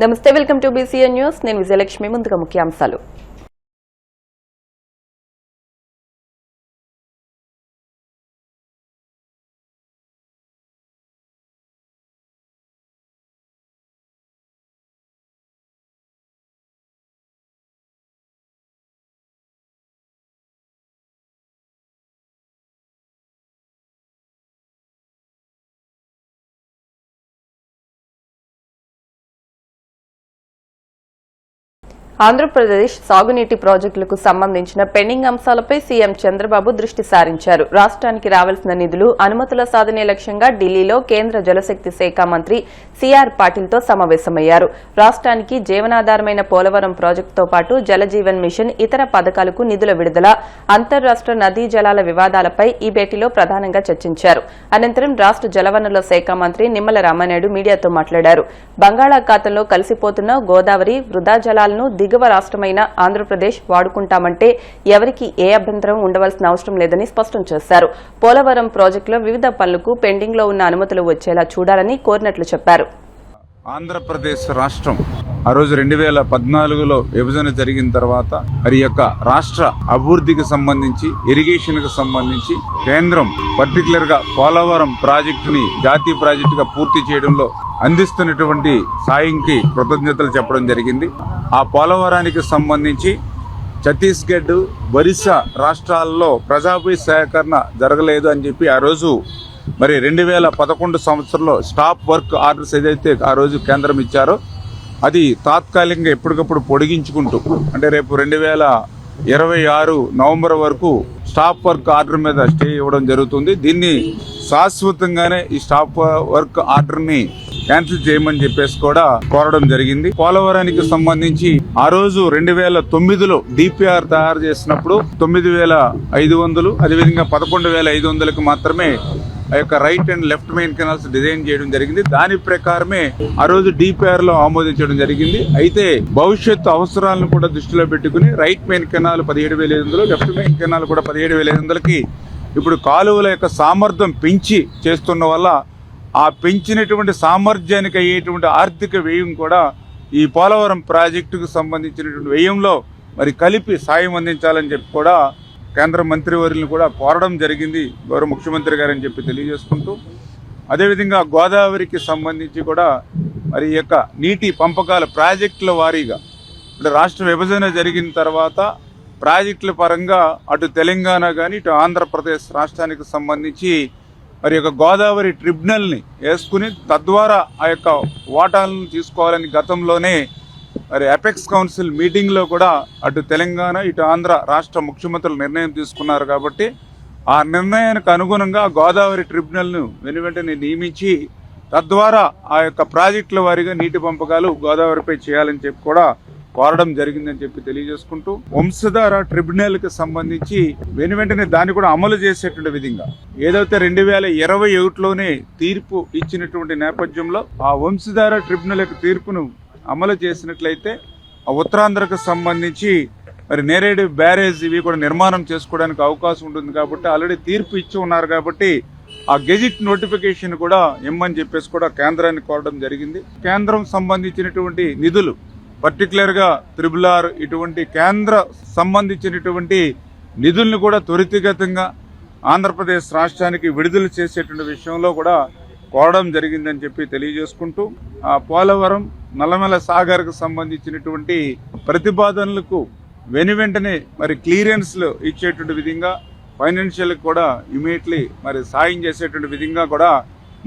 నమస్తే, welcome to BCN news. నేను విజయలక్ష్మి. ముందుగా ముఖ్యాంశాలు. ఆంధ్రప్రదేశ్ సాగునీటి ప్రాజెక్టులకు సంబంధించిన పెండింగ్ అంశాలపై సీఎం చంద్రబాబు దృష్టి సారించారు. రాష్ట్రానికి రావాల్సిన నిధులు, అనుమతుల సాధనే లక్ష్యంగా ఢిల్లీలో కేంద్ర జలశక్తి శాఖ మంత్రి సీఆర్ పాటిల్తో సమావేశమయ్యారు. రాష్ట్రానికి జీవనాధారమైన పోలవరం ప్రాజెక్టుతో పాటు జలజీవన్ మిషన్, ఇతర పథకాలకు నిధుల విడుదల, అంతర్రాష్ట్ర నదీ జలాల వివాదాలపై ఈ భేటీలో ప్రధానంగా చర్చించారు. అనంతరం రాష్ట్ర జలవనరుల శాఖ మంత్రి నిమ్మల రామానాయుడు మీడియాతో మాట్లాడారు. బంగాళాఖాతంలో కలిసిపోతున్న గోదావరి వృధా జలాలను దిగువ రాష్ట్రమైన ఆంధ్రప్రదేశ్ వాడుకుంటామంటే ఎవరికి ఏ అభ్యంతరం ఉండవలసిన అవసరం లేదని స్పష్టం చేశారు. పోలవరం ప్రాజెక్టులో వివిధ పనులకు పెండింగ్ లో ఉన్న అనుమతులు వచ్చేలా చూడాలని కోరినట్లు చెప్పారు. ఆంధ్రప్రదేశ్ రాష్ట్రం ఆ రోజు 2014లో విభజన జరిగిన తర్వాత మరి యొక్క రాష్ట్ర అభివృద్ధికి సంబంధించి, ఇరిగేషన్ కి సంబంధించి కేంద్రం పర్టికులర్ గా పోలవరం ప్రాజెక్టుని జాతీయ ప్రాజెక్టుగా పూర్తి చేయడంలో అందిస్తున్నటువంటి సాయంకి కృతజ్ఞతలు చెప్పడం జరిగింది. ఆ పోలవరానికి సంబంధించి ఛత్తీస్గఢ్, ఒరిస్సా రాష్ట్రాల్లో ప్రజాపై సేకరణ జరగలేదు అని చెప్పి ఆ రోజు మరి 2011 సంవత్సరంలో స్టాప్ వర్క్ ఆర్డర్స్ ఏదైతే ఆ రోజు కేంద్రం ఇచ్చారో అది తాత్కాలికంగా ఎప్పటికప్పుడు పొడిగించుకుంటూ, అంటే రేపు 2026 నవంబర్ వరకు స్టాప్ వర్క్ ఆర్డర్ మీద స్టే ఇవ్వడం జరుగుతుంది. దీన్ని శాశ్వతంగానే ఈ స్టాప్ వర్క్ ఆర్డర్ ని క్యాన్సిల్ చేయమని చెప్పేసి కూడా కోరడం జరిగింది. పోలవరానికి సంబంధించి ఆ రోజు 2009లో డిపిఆర్ తయారు చేసినప్పుడు 9,500, అదేవిధంగా 11,500కి మాత్రమే ఆ యొక్క right and left main canals design చేయడం జరిగింది. దాని ప్రకారమే ఆ రోజు డిపిఆర్ లో ఆమోదించడం జరిగింది. అయితే భవిష్యత్తు అవసరాలను కూడా దృష్టిలో పెట్టుకుని right main canal 17,500, left main canal కూడా 17,500కి ఇప్పుడు కాలువల యొక్క సామర్థ్యం పెంచి చేస్తున్న వల్ల ఆ పెంచినటువంటి సామర్థ్యానికి అయ్యేటువంటి ఆర్థిక వ్యయం కూడా ఈ పోలవరం ప్రాజెక్టుకు సంబంధించినటువంటి వ్యయంలో మరి కలిపి సాయం అందించాలని చెప్పి కూడా కేంద్ర మంత్రివర్యులను కూడా కోరడం జరిగింది గౌరవ ముఖ్యమంత్రి గారని చెప్పి తెలియజేసుకుంటూ, అదేవిధంగా గోదావరికి సంబంధించి కూడా మరి ఈ యొక్క నీటి పంపకాల ప్రాజెక్టుల వారీగా అంటే రాష్ట్ర విభజన జరిగిన తర్వాత ప్రాజెక్టుల పరంగా అటు తెలంగాణ కానీ ఇటు ఆంధ్రప్రదేశ్ రాష్ట్రానికి సంబంధించి మరి యొక్క గోదావరి ట్రిబ్యునల్ని వేసుకుని తద్వారా ఆ యొక్క వాటాలను తీసుకోవాలని గతంలోనే మరి అపెక్స్ కౌన్సిల్ మీటింగ్లో కూడా అటు తెలంగాణ ఇటు ఆంధ్ర రాష్ట్ర ముఖ్యమంత్రులు నిర్ణయం తీసుకున్నారు. కాబట్టి ఆ నిర్ణయానికి అనుగుణంగా గోదావరి ట్రిబ్యునల్ను వెనువెంటనే నియమించి తద్వారా ఆ యొక్క ప్రాజెక్టుల వారీగా నీటి పంపకాలు గోదావరిపై చేయాలని చెప్పి కూడా కోరడం జరిగిందని చెప్పి తెలియజేసుకుంటూ, వంశధార ట్రిబ్యునల్ కి సంబంధించి వెనువెంటనే దాన్ని కూడా అమలు చేసేటువంటి విధంగా ఏదైతే 2021లోనే తీర్పు ఇచ్చినటువంటి నేపథ్యంలో ఆ వంశధార ట్రిబ్యునల్ యొక్క తీర్పును అమలు చేసినట్లయితే ఆ ఉత్తరాంధ్రకు సంబంధించి మరి నేరేడు బ్యారేజ్ ఇవి కూడా నిర్మాణం చేసుకోవడానికి అవకాశం ఉంటుంది. కాబట్టి ఆల్రెడీ తీర్పు ఇచ్చి ఉన్నారు కాబట్టి ఆ గెజిట్ నోటిఫికేషన్ కూడా ఇమ్మని చెప్పేసి కూడా కేంద్రాన్ని కోరడం జరిగింది. కేంద్రం సంబంధించినటువంటి నిధులు పర్టికులర్ గా RRR ఇటువంటి కేంద్ర సంబంధించినటువంటి నిధులను కూడా త్వరితగతంగా ఆంధ్రప్రదేశ్ రాష్ట్రానికి విడుదల చేసేటువంటి విషయంలో కూడా కోరడం జరిగిందని చెప్పి తెలియజేసుకుంటూ, ఆ పోలవరం నల్లమల సాగర్కు సంబంధించినటువంటి ప్రతిపాదనలకు వెనువెంటనే మరి క్లియరెన్స్లు ఇచ్చేటువంటి విధంగా ఫైనాన్షియల్ కూడా ఇమీడియట్లీ మరి సాయం చేసేటువంటి విధంగా కూడా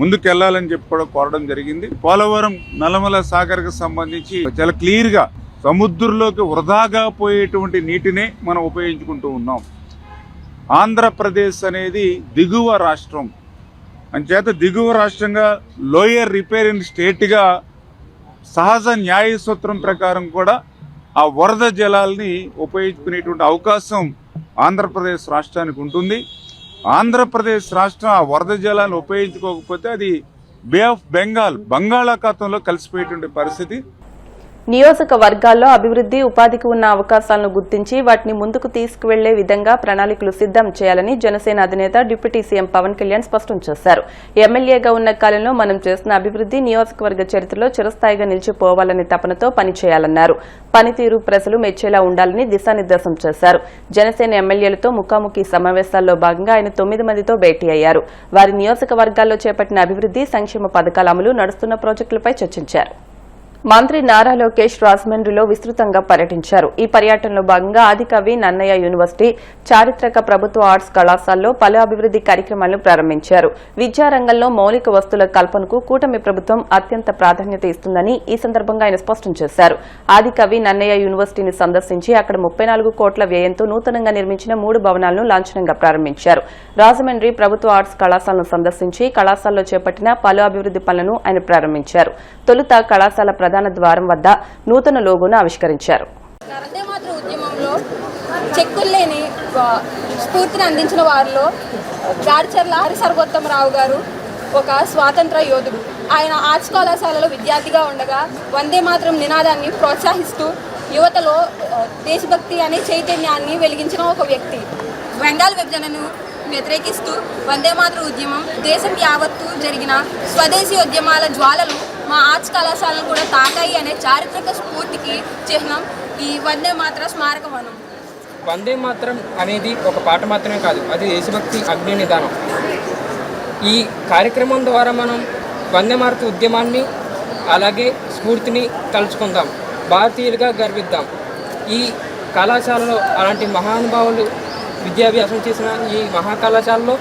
ముందుకెళ్లాలని చెప్పి కూడా కోరడం జరిగింది. పోలవరం నల్లమల సాగర్కు సంబంధించి చాలా క్లియర్ గా సముద్రంలోకి వృధాగా పోయేటువంటి నీటినే మనం ఉపయోగించుకుంటూ ఉన్నాం. ఆంధ్రప్రదేశ్ అనేది దిగువ రాష్ట్రం అంచేత దిగువ రాష్ట్రంగా లోయర్ రిపేరింగ్ స్టేట్ గా సహజ న్యాయ సూత్రం ప్రకారం కూడా ఆ వరద జలాల్ని ఉపయోగించుకునేటువంటి అవకాశం ఆంధ్రప్రదేశ్ రాష్ట్రానికి ఉంటుంది. ఆంధ్రప్రదేశ్ రాష్ట్రం ఆ వరద జలాలను ఉపయోగించుకోకపోతే అది బే ఆఫ్ బెంగాల్ బంగాళాఖాతంలో కలిసిపోయేటువంటి పరిస్థితి. నియోజకవర్గాల్లో అభివృద్ధి ఉపాధికి ఉన్న అవకాశాలను గుర్తించి వాటిని ముందుకు తీసుకువెళ్లే విధంగా ప్రణాళికలు సిద్దం చేయాలని జనసేన అధినేత డిప్యూటీ సీఎం పవన్ కళ్యాణ్ స్పష్టం చేశారు. ఎమ్మెల్యేగా ఉన్న కాలంలో మనం చేసిన అభివృద్ధి నియోజకవర్గ చరిత్రలో చిరస్థాయిగా నిలిచిపోవాలనే తపనతో పనిచేయాలన్నారు. పనితీరు ప్రజలు మెచ్చేలా ఉండాలని దిశానిర్దేశం చేశారు. జనసేన ఎమ్మెల్యేలతో ముఖాముఖి సమావేశాల్లో భాగంగా ఆయన 9 మందితో భేటీ అయ్యారు. వారి నియోజకవర్గాల్లో చేపట్టిన అభివృద్ధి సంక్షేమ పథకాల అమలు, నడుస్తున్న ప్రాజెక్టులపై చర్చించారు. మంత్రి నారా లోకేష్ రాజమండ్రిలో విస్తృతంగా పర్యటించారు. ఈ పర్యటనలో భాగంగా ఆదికవి నన్నయ్య యూనివర్సిటీ, చారిత్రక ప్రభుత్వ ఆర్ట్స్ కళాశాలలో పలు అభివృద్ధి కార్యక్రమాలను ప్రారంభించారు. విద్యారంగంలో మౌలిక వస్తువుల కల్పనకు కూటమి ప్రభుత్వం అత్యంత ప్రాధాన్యత ఇస్తుందని ఈ సందర్భంగా ఆయన స్పష్టం చేశారు. ఆదికవి నన్నయ్య యూనివర్సిటీని సందర్శించి అక్కడ 34 కోట్ల వ్యయంతో నూతనంగా నిర్మించిన 3 భవనాలను లాంఛనంగా ప్రారంభించారు. రాజమండ్రి ప్రభుత్వ ఆర్ట్స్ కళాశాలను సందర్శించి కళాశాలలో చేపట్టిన పలు అభివృద్ధి పనులను ఆయన ప్రారంభించారు. తొలుత కళాశాల ప్రధాన ద్వారం వద్ద నూతన లోగోను ఆవిష్కరించారు. ఉద్యమంలో చెక్కులేని స్ఫూర్తిని అందించిన వారిలో గాడ్చర్ల హరిసర్వోత్తమరావు గారు ఒక స్వాతంత్ర యోధుడు. ఆయన ఆర్ట్స్ కళాశాలలో విద్యార్థిగా ఉండగా వందే మాతరం నినాదాన్ని ప్రోత్సహిస్తూ యువతలో దేశభక్తి అనే చైతన్యాన్ని వెలిగించిన ఒక వ్యక్తి. బెంగాల్ విభజనను వ్యతిరేకిస్తూ వందే మాతరం ఉద్యమం దేశం యావత్తు జరిగిన స్వదేశీ ఉద్యమాల జ్వాలలు మా ఆర్ట్స్ కళాశాలను కూడా తాకాయి అనే చారిత్రక స్ఫూర్తికి చిహ్నం ఈ వందే మాతరం స్మారక వనం. వందే మాతరం అనేది ఒక పాట మాత్రమే కాదు, అది దేశభక్తి అగ్ని నిదానం. ఈ కార్యక్రమం ద్వారా మనం వందే మాతరం ఉద్యమాన్ని అలాగే స్ఫూర్తిని తలుచుకుందాం, భారతీయులుగా గర్విద్దాం. ఈ కళాశాలలో అలాంటి మహానుభావులు విద్యాభ్యాసం చేసిన ఈ మహాకళాశాలలో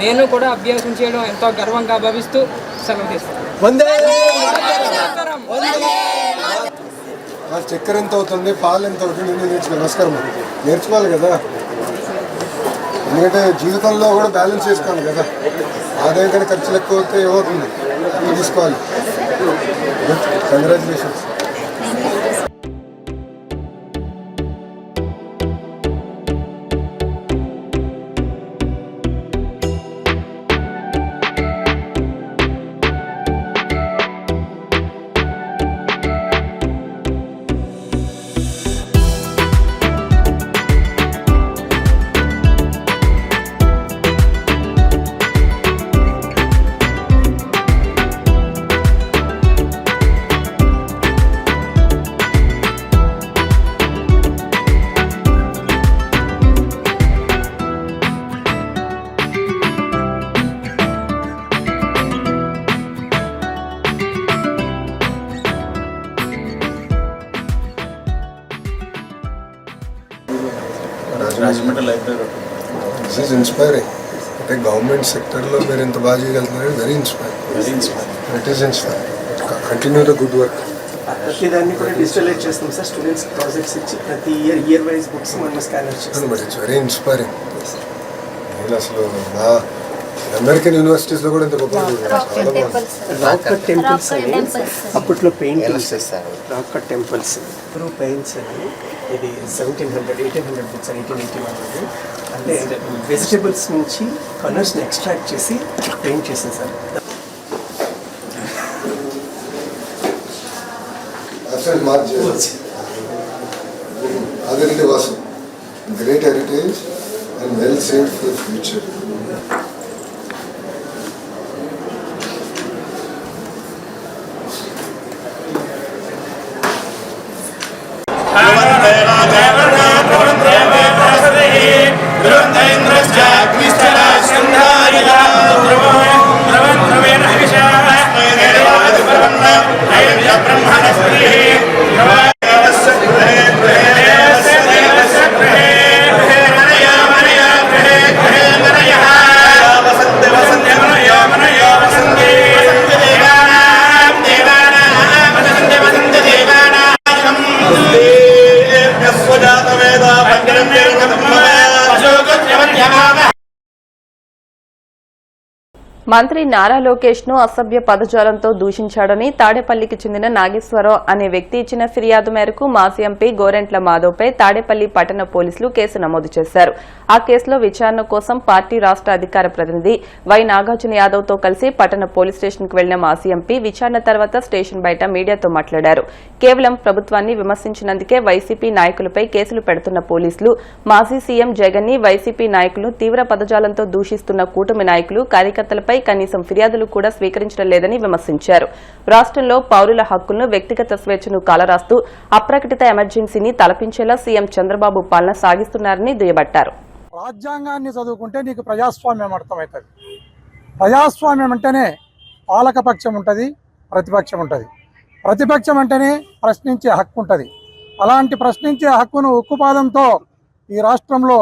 నేను కూడా అభ్యాసం చేయడం ఎంతో గర్వంగా భావిస్తూ సెలవు తీసుకుంటాను. చక్కెర ఎంత అవుతుంది, పాలు ఎంత అవుతుంది నమస్కారం నేర్చుకోవాలి కదా. ఎందుకంటే జీవితంలో కూడా బ్యాలెన్స్ చేసుకోవాలి కదా. ఆదాయం కానీ ఖర్చులు ఎక్కువ అవుతే ఏమవుతుంది తీసుకోవాలి. Congratulations. Rajahmundry library this is inspiring. అంటే గవర్నమెంట్ సెక్టర్లో మీరు ఎంత బాగా చేయగలుగుతున్నారు. Very inspiring. It is inspiring. Continue the good work. ప్రతి దాన్ని కూడా డిజిటలైజ్ చేస్తాం సార్. స్టూడెంట్స్ ప్రాజెక్ట్స్ ఇచ్చి ప్రతి ఇయర్ వైజ్ బుక్స్ మనం స్కానర్ చేస్తాం. But it's very inspiring. నేను అసలు మా అమెరికన్ యూనివర్సిటీస్లో కూడా ఇంత గొప్ప రాక్ కట్ టెంపుల్స్ అని అప్పట్లో పెయింటింగ్స్ చేస్తారు. రాక్ కట్ టెంపుల్స్ పెయింట్స్ అని ఇది 1700 1800 బుక్స్ 1881 అంటే వెజిటబుల్స్ నుంచి కలర్స్ని ఎక్స్ట్రాక్ట్ చేసి పెయింట్ చేసింది sir. Agarity was great heritage and well saved for the future. మంత్రి నారా లోకేష్ ను అసభ్య పదజాలంతో దూషించాడని తాడేపల్లికి చెందిన నాగేశ్వరరావు అనే వ్యక్తి ఇచ్చిన ఫిర్యాదు మేరకు మాజీ ఎంపీ గోరెంట్ల మాధవ్పై తాడేపల్లి పట్టణ పోలీసులు కేసు నమోదు చేశారు. ఆ కేసులో విచారణ కోసం పార్టీ రాష్ట్ర అధికార ప్రతినిధి వై నాగార్జున యాదవ్ తో కలిసి పట్టణ పోలీస్ స్టేషన్ కు వెళ్లిన మాజీ ఎంపీ విచారణ తర్వాత స్టేషన్ బయట మీడియాతో మాట్లాడారు. కేవలం ప్రభుత్వాన్ని విమర్శించినందుకే వైసీపీ నాయకులపై కేసులు పెడుతున్న పోలీసులు మాజీ సీఎం జగన్ ని వైసీపీ నాయకులు తీవ్ర పదజాలంతో దూషిస్తున్న కూటమి నాయకులు కార్యకర్తలపై కనీసం ఫిర్యాదులు కూడా స్వీకరించడం లేదని విమర్శించారు. రాష్ట్రంలో పౌరుల హక్కులను, వ్యక్తిగత స్వేచ్ఛను కాలరాస్తూ అప్రకటిత ఎమర్జెన్సీని తలపించేలా సీఎం చంద్రబాబు పాలన సాగిస్తున్నారని దుయ్యబట్టారు. రాజ్యాంగాన్ని చదువుకుంటే నీకు ప్రజాస్వామ్యం అర్థమవుతుంది. ప్రజాస్వామ్యం అంటేనే పాలకపక్షం ఉంటుంది, ప్రతిపక్షం ఉంటుంది. ప్రతిపక్షం అంటేనే ప్రశ్నించే హక్కు ఉంటుంది. అలాంటి ప్రశ్నించే హక్కును ఉక్కుపాదంతో ఈ రాష్ట్రంలో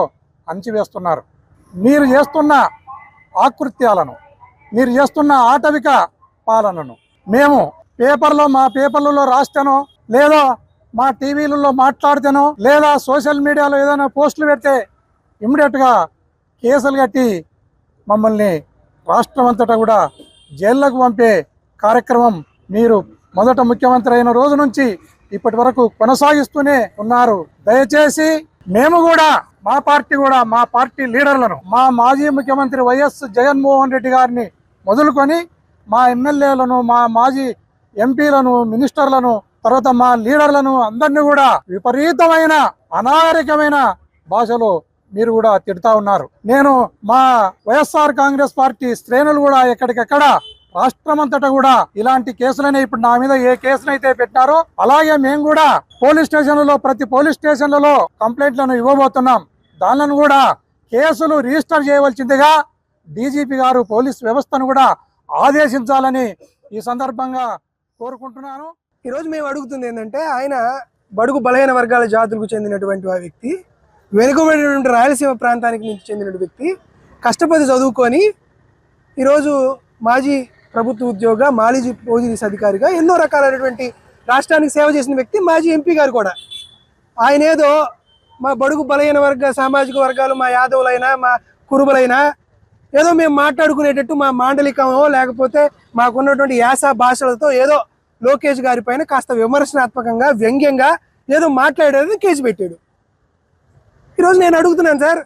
అణచివేస్తున్నారు. మీరు చేస్తున్న ఆకృత్యాలను, మీరు చేస్తున్న ఆటవిక పాలనను మేము మా పేపర్లలో రాస్తానో, లేదా మా టీవీలలో మాట్లాడితేనో, లేదా సోషల్ మీడియాలో ఏదైనా పోస్టులు పెడితే ఇమ్మీడియట్గా కేసులు కట్టి మమ్మల్ని రాష్ట్రం అంతటా కూడా జైళ్లకు పంపే కార్యక్రమం మీరు మొదట ముఖ్యమంత్రి అయిన రోజు నుంచి ఇప్పటి వరకు కొనసాగిస్తూనే ఉన్నారు. దయచేసి మేము కూడా మా పార్టీ లీడర్లను, మా మాజీ ముఖ్యమంత్రి వైఎస్ జగన్మోహన్ రెడ్డి గారిని మొదలుకొని మా ఎమ్మెల్యేలను, మా మాజీ ఎంపీలను, మినిస్టర్లను, తర్వాత మా లీడర్లను అందరినీ కూడా విపరీతమైన అనాగరికమైన భాషలో మీరు కూడా తిడతా ఉన్నారు. నేను మా వైఎస్ఆర్ కాంగ్రెస్ పార్టీ శ్రేణులు కూడా ఎక్కడికెక్కడ రాష్ట్రమంతటా కూడా ఇలాంటి కేసులనే ఇప్పుడు నా మీద ఏ కేసునైతే పెట్టినారో అలాగే మేము కూడా ప్రతి పోలీస్ స్టేషన్లలో కంప్లైంట్లను ఇవ్వబోతున్నాం. దానిని కూడా కేసులు రిజిస్టర్ చేయవలసిందిగా డీజీపీ గారు పోలీస్ వ్యవస్థను కూడా ఆదేశించాలని ఈ సందర్భంగా కోరుకుంటున్నాను. ఈరోజు మేము అడుగుతుంది ఏంటంటే, ఆయన బడుగు బలహీన వర్గాల జాతులకు చెందినటువంటి ఆ వ్యక్తి, వెనుకబడినటువంటి రాయలసీమ ప్రాంతానికి నుంచి చెందిన వ్యక్తి, కష్టపడి చదువుకొని ఈరోజు మాజీ ప్రభుత్వ ఉద్యోగ, మాజీ పోలీస్ అధికారిగా ఎన్నో రకాలైనటువంటి రాష్ట్రానికి సేవ చేసిన వ్యక్తి, మాజీ ఎంపీ గారు కూడా. ఆయన ఏదో మా బడుగు బలహీన సామాజిక వర్గాలు, మా యాదవులైనా, మా కురుబలైనా ఏదో మేము మాట్లాడుకునేటట్టు మా మాండలికమో లేకపోతే మాకున్నటువంటి యాస భాషలతో ఏదో లోకేష్ గారి పైన కాస్త విమర్శనాత్మకంగా, వ్యంగ్యంగా ఏదో మాట్లాడేది కేసు పెట్టాడు. ఈరోజు నేను అడుగుతున్నాను సార్,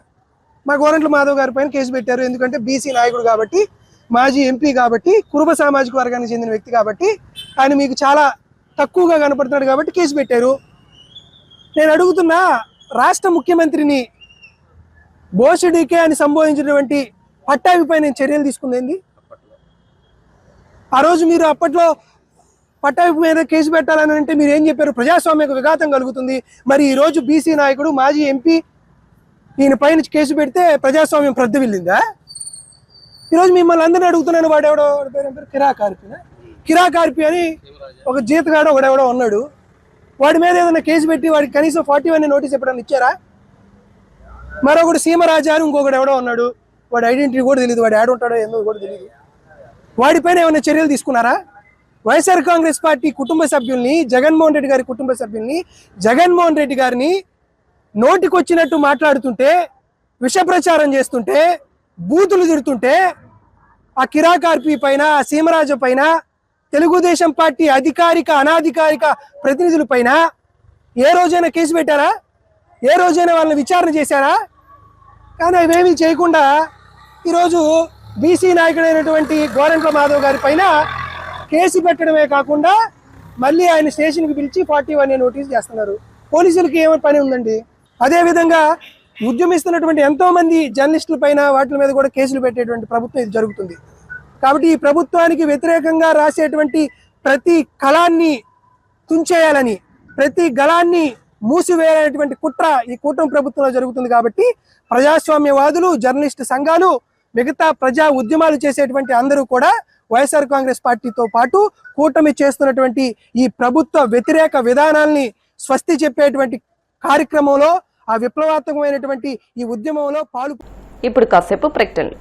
మా గోరంట్ల మాధవ్ గారి పైన కేసు పెట్టారు. ఎందుకంటే బీసీ నాయకుడు కాబట్టి, మాజీ ఎంపీ కాబట్టి, కురుబ సామాజిక వర్గానికి చెందిన వ్యక్తి కాబట్టి, ఆయన మీకు చాలా తక్కువగా కనపడుతున్నాడు కాబట్టి కేసు పెట్టారు. నేను అడుగుతున్నా, రాష్ట్ర ముఖ్యమంత్రిని బోషడికే అని సంబోధించినటువంటి పట్టాభిపై నేను చర్యలు తీసుకుంది. ఆ రోజు మీరు అప్పట్లో పట్టాభి మీద కేసు పెట్టాలని అంటే మీరు ఏం చెప్పారు? ప్రజాస్వామ్యకు విఘాతం కలుగుతుంది. మరి ఈరోజు బీసీ నాయకుడు, మాజీ ఎంపీ ఈయన పైన కేసు పెడితే ప్రజాస్వామ్యం ప్రద్దవిల్లిందా? ఈరోజు మిమ్మల్ని అందరినీ అడుగుతున్నాను, వాడెవడో పేరు కిరాకార్పి అని ఒక జీతగాడు ఒకడెవడో ఉన్నాడు. వాడి మీద ఏదైనా కేసు పెట్టి వాడికి కనీసం 41 నోటీస్ ఎప్పుడన్నా ఇచ్చారా? మరొకడు సీమరాజా అని ఇంకొకడు ఎవడో ఉన్నాడు, వాడి ఐడెంటిటీ కూడా తెలియదు, వాడు యాడ్ ఉంటాడో ఏందో కూడా తెలియదు. వాడిపైన ఏమైనా చర్యలు తీసుకున్నారా? వైఎస్ఆర్ కాంగ్రెస్ పార్టీ కుటుంబ సభ్యుల్ని, జగన్మోహన్ రెడ్డి గారి కుటుంబ సభ్యుల్ని, జగన్మోహన్ రెడ్డి గారిని నోటికొచ్చినట్టు మాట్లాడుతుంటే, విష ప్రచారం చేస్తుంటే, బూతులు తిడుతుంటే, ఆ కిరాకార్పి పైన, ఆ సీమరాజు పైన, తెలుగుదేశం పార్టీ అధికారిక, అనాధికారిక ప్రతినిధుల పైన ఏ రోజైనా కేసు పెట్టారా? ఏ రోజైనా వాళ్ళని విచారణ చేశారా? కానీ అవేమీ చేయకుండా ఈరోజు బీసీ నాయకుడైనటువంటి గోరంట్ల మాధవ్ గారి పైన కేసు పెట్టడమే కాకుండా మళ్ళీ ఆయన స్టేషన్కి పిలిచి 41 నోటీస్ చేస్తున్నారు. పోలీసులకి ఏమైనా పని ఉందండి? అదేవిధంగా ఉద్యమిస్తున్నటువంటి ఎంతోమంది జర్నలిస్టుల పైన వాటి మీద కూడా కేసులు పెట్టేటువంటి ప్రభుత్వం ఇది జరుగుతుంది. కాబట్టి ఈ ప్రభుత్వానికి వ్యతిరేకంగా రాసేటువంటి ప్రతి కళాన్ని తుంచేయాలని, ప్రతి గళాన్ని మూసివేయాలనేటువంటి కుట్ర ఈ కూటమి ప్రభుత్వంలో జరుగుతుంది. కాబట్టి ప్రజాస్వామ్యవాదులు, జర్నలిస్టు సంఘాలు, మిగతా ప్రజా ఉద్యమాలు చేసేటువంటి అందరూ కూడా వైఎస్ఆర్ కాంగ్రెస్ పార్టీతో పాటు కూటమి చేస్తున్నటువంటి ఈ ప్రభుత్వ వ్యతిరేక విధానాల్ని స్వస్తి చెప్పేటువంటి కార్యక్రమంలో, ఆ విప్లవాత్మకమైనటువంటి ఈ ఉద్యమంలో ఇప్పుడు కాసేపు ప్రకటనలు.